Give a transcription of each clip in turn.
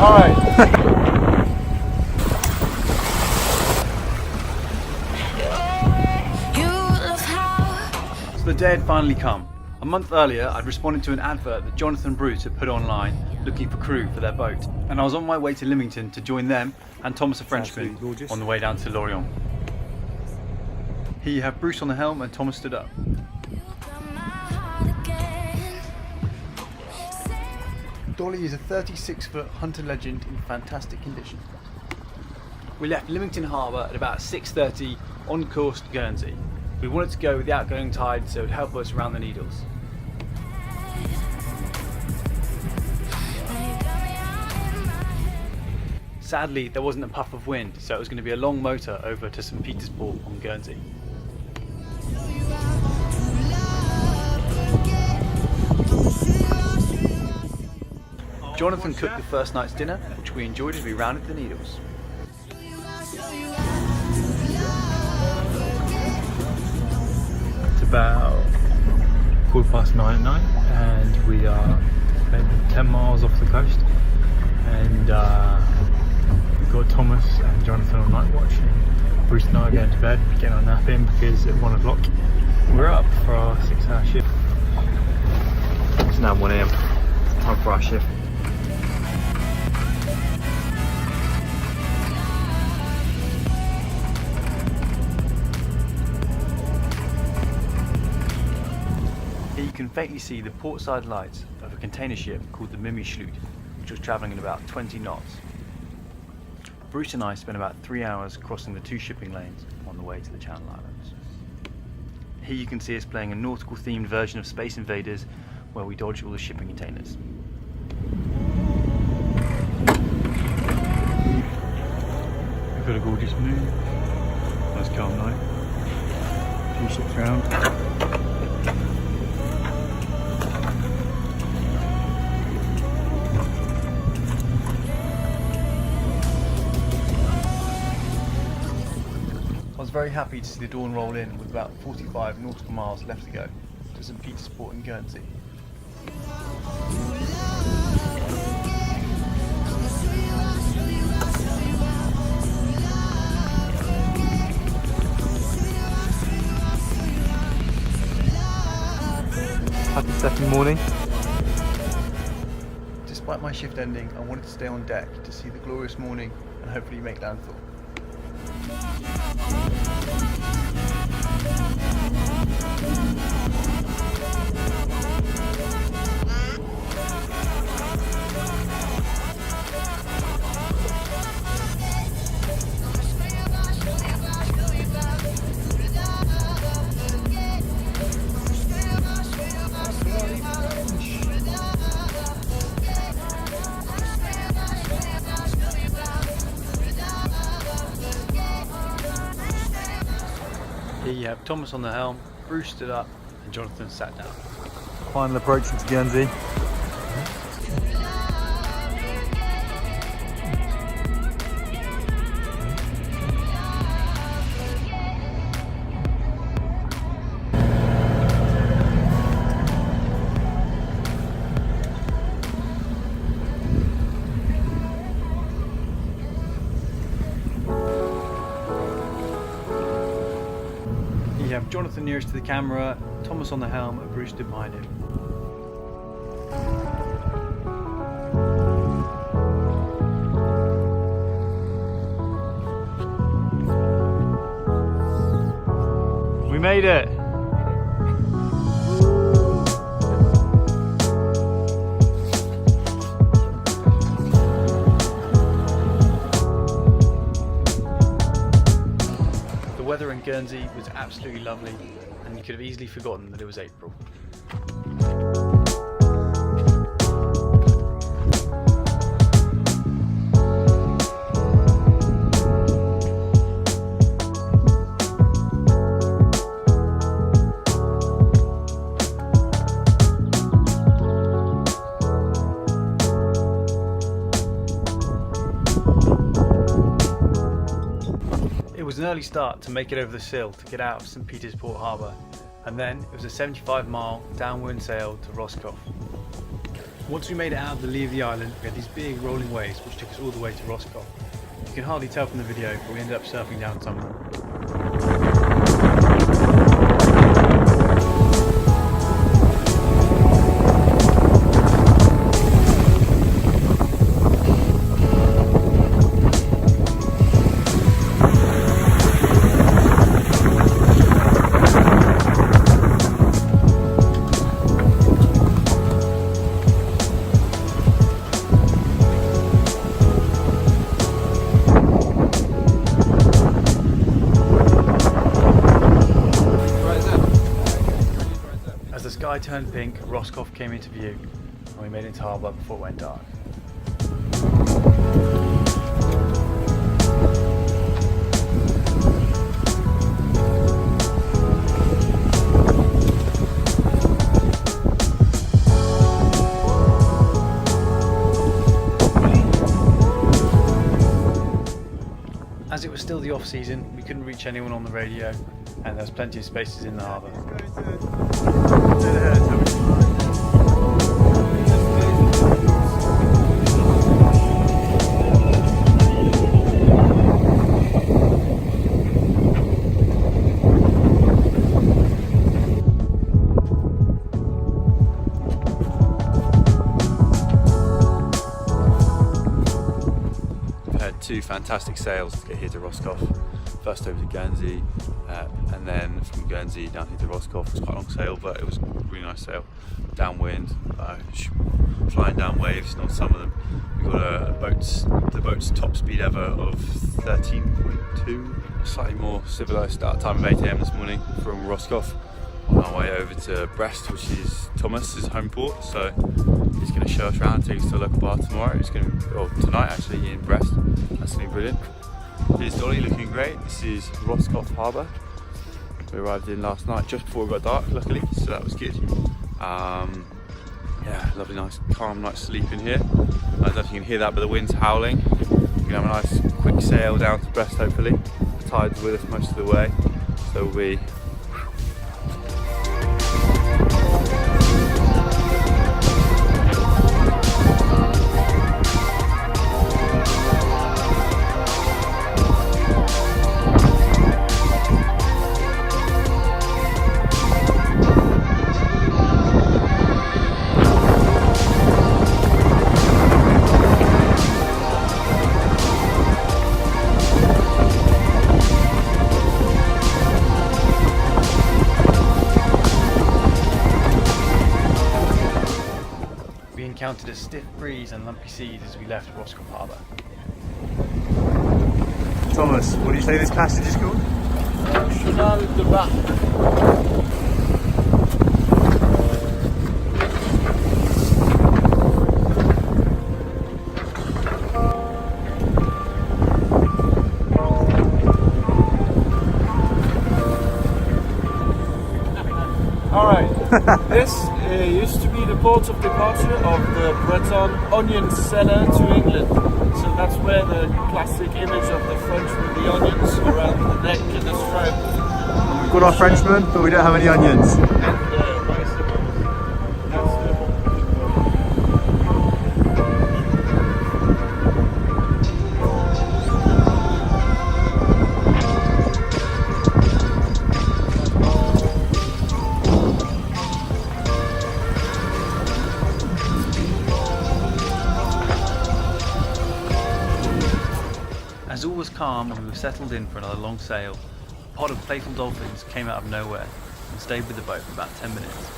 Hi. So the day had finally come. A month earlier, I'd responded to an advert that Jonathan and Bruce had put online looking for crew for their boat, and I was on my way to Lymington to join them and Thomas a Frenchman on the way down to Lorient. Here you have Bruce on the helm and Thomas stood up. Dolly is a 36-foot hunter legend in fantastic condition. We left Lymington Harbour at about 6:30 on course to Guernsey. We wanted to go with the outgoing tide so it would help us around the Needles. Sadly, there wasn't a puff of wind, so it was going to be a long motor over to St Peter's Port on Guernsey. Jonathan cooked the first night's dinner, which we enjoyed as we rounded the Needles. It's about 9:15 at night, and we are maybe 10 miles off the coast, and we've got Thomas and Jonathan on night watch, and Bruce and I are going to bed, getting our nap in because at 1 o'clock we're up for our 6-hour shift. It's now 1 AM, time for our shift. Here you can faintly see the portside lights of a container ship called the Mimi-Schloot, which was travelling at about 20 knots. Bruce and I spent about 3 hours crossing the 2 shipping lanes on the way to the Channel Islands. Here you can see us playing a nautical themed version of Space Invaders where we dodge all the shipping containers. We've got a gorgeous moon, nice calm night, 2 ships round. I was very happy to see the dawn roll in with about 45 nautical miles left to go to St Peter's Port in Guernsey. Happy second morning. Despite my shift ending, I wanted to stay on deck to see the glorious morning and hopefully make landfall. Here you have Thomas on the helm, Bruce stood up and Jonathan sat down. Final approach into Guernsey. You have Jonathan nearest to the camera, Thomas on the helm and Bruce stood behind him. We made it! The weather in Guernsey was absolutely lovely and you could have easily forgotten that it was April. It was an early start to make it over the sill to get out of St Peter's Port Harbour, and then it was a 75-mile downwind sail to Roscoff. Once we made it out of the lee of the island, we had these big rolling waves which took us all the way to Roscoff. You can hardly tell from the video, but we ended up surfing down some of them. As the sky turned pink, Roscoff came into view and we made it into harbour before it went dark. As it was still the off season, we couldn't reach anyone on the radio and there was plenty of spaces in the harbour. We've had two fantastic sails to get here to Roscoff. First over to Guernsey, and then from Guernsey down here to Roscoff. It was quite a long sail, but it was a really nice sail. Downwind, flying down waves, and on some of them we got the boat's top speed ever of 13.2. Slightly more civilised start time of 8 AM this morning from Roscoff. On our way over to Brest, which is Thomas's home port. So he's going to show us around, take us to a local bar tomorrow. He's going to, or tonight actually, in Brest. That's going to be brilliant. Here's Dolly looking great. This is Roscoff Harbour. We arrived in last night just before it got dark, luckily, so that was good. Yeah, lovely, nice, calm night's sleep in here. I don't know if you can hear that, but the wind's howling. We're gonna have a nice quick sail down to Brest, hopefully. The tide's with us most of the way, so we'll be. We encountered a stiff breeze and lumpy seas as we left Roscoff Harbour. Thomas, what do you say this passage is called? Chenal de Bar. Alright, this used to be the port of departure of the Breton onion seller to England. So that's where the classic image of the French with the onions around the neck and the stripe. We've got our Frenchman, but we don't have any onions. And bicycles. That's the port. As all was calm and we were settled in for another long sail, a pod of playful dolphins came out of nowhere and stayed with the boat for about 10 minutes.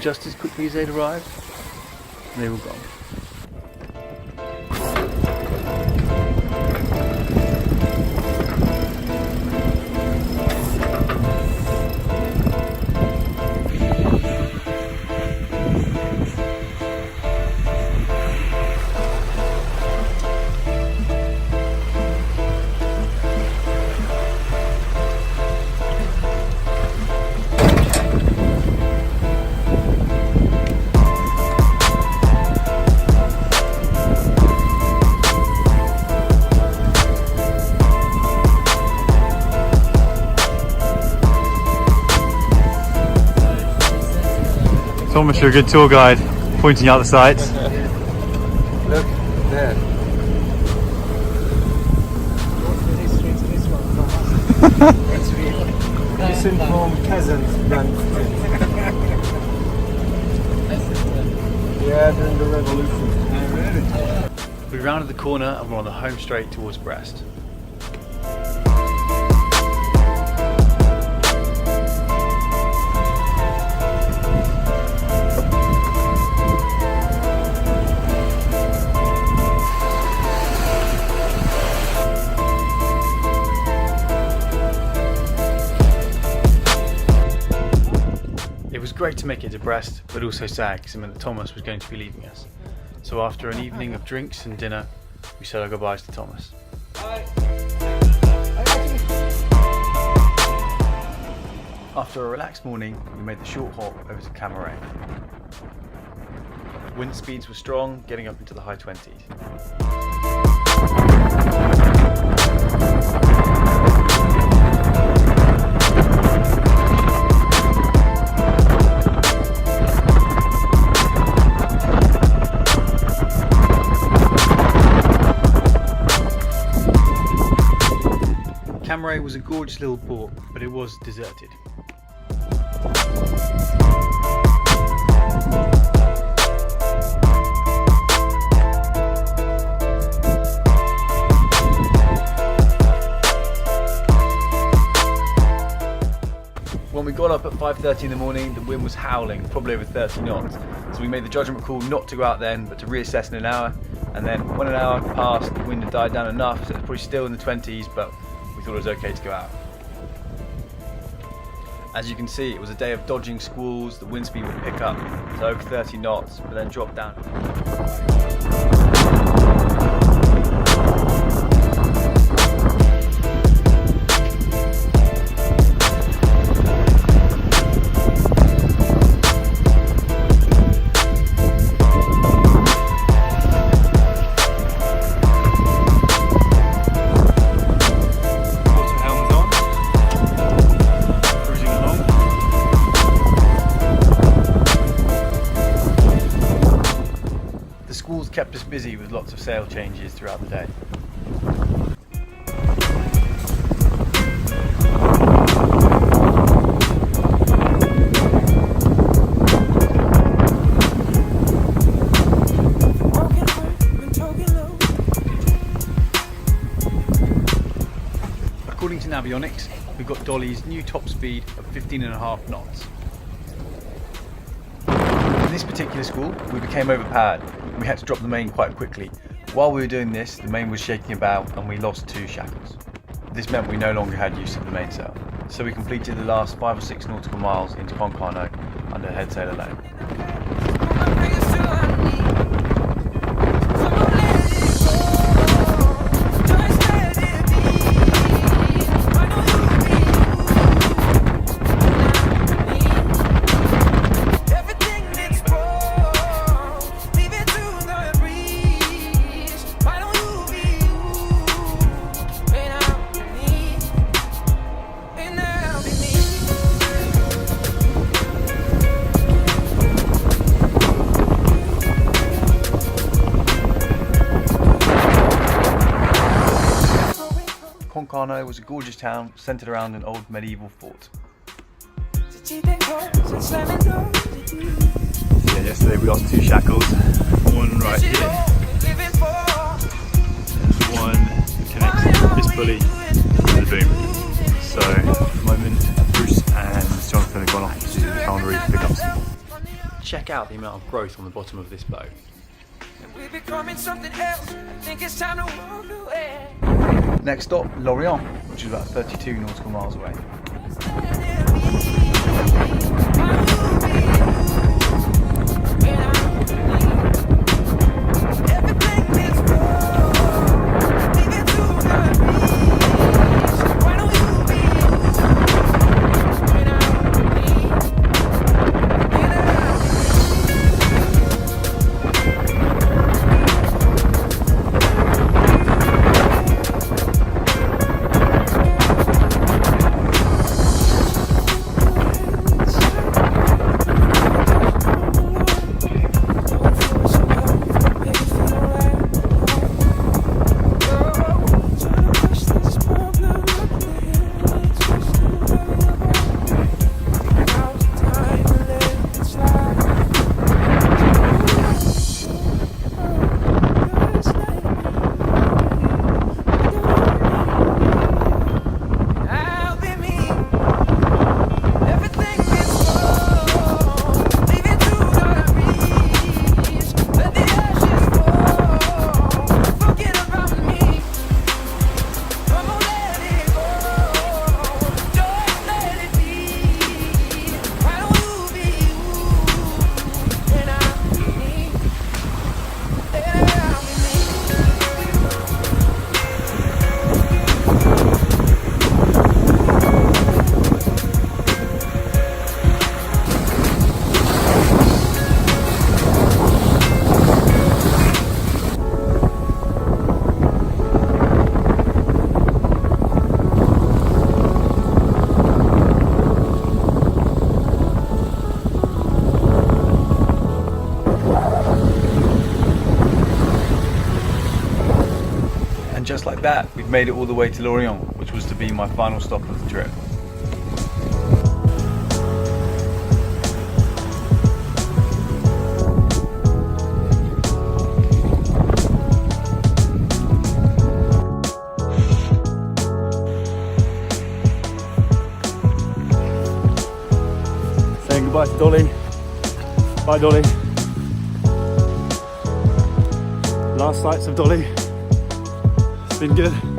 and just as quickly as they'd arrived, they were gone. Thomas, you're a good tour guide, pointing out the sights. Look there. What's the history to this one, Thomas? It's real. Misinformed peasants ran Yeah, during the revolution. We rounded the corner and we're on the home straight towards Brest. It was great to make it to Brest, but also sad because it meant that Thomas was going to be leaving us. So after an evening of drinks and dinner, we said our goodbyes to Thomas. After a relaxed morning, we made the short hop over to Camaret. Wind speeds were strong, getting up into the high 20s. Camaret was a gorgeous little port, but it was deserted. When we got up at 5:30 in the morning, the wind was howling, probably over 30 knots. So we made the judgment call not to go out then, but to reassess in an hour. And then when an hour passed, the wind had died down enough, so it was probably still in the 20s, but we thought it was okay to go out. As you can see, it was a day of dodging squalls. The wind speed would pick up to over 30 knots, but then drop down. Kept us busy with lots of sail changes throughout the day. According to Navionics, we've got Dolly's new top speed of 15.5 knots. In this particular squall, we became overpowered and we had to drop the main quite quickly. While we were doing this, the main was shaking about and we lost 2 shackles. This meant we no longer had use of the mainsail, so we completed the last 5 or 6 nautical miles into Concarneau under head sail alone. Concarneau was a gorgeous town centred around an old medieval fort. Yeah, yesterday we lost 2 shackles, one right here, and one connects this pulley to the boom. So at the moment Bruce and Jonathan have gone off to Foundry to pick up some more. out the amount of growth on the bottom of this boat. We're becoming something else. I think it's time to walk away. Next stop, Lorient, which is about 32 nautical miles away. And just like that, we've made it all the way to Lorient, which was to be my final stop of the trip. Saying goodbye to Dolly. Bye, Dolly. Last sights of Dolly. It's been good.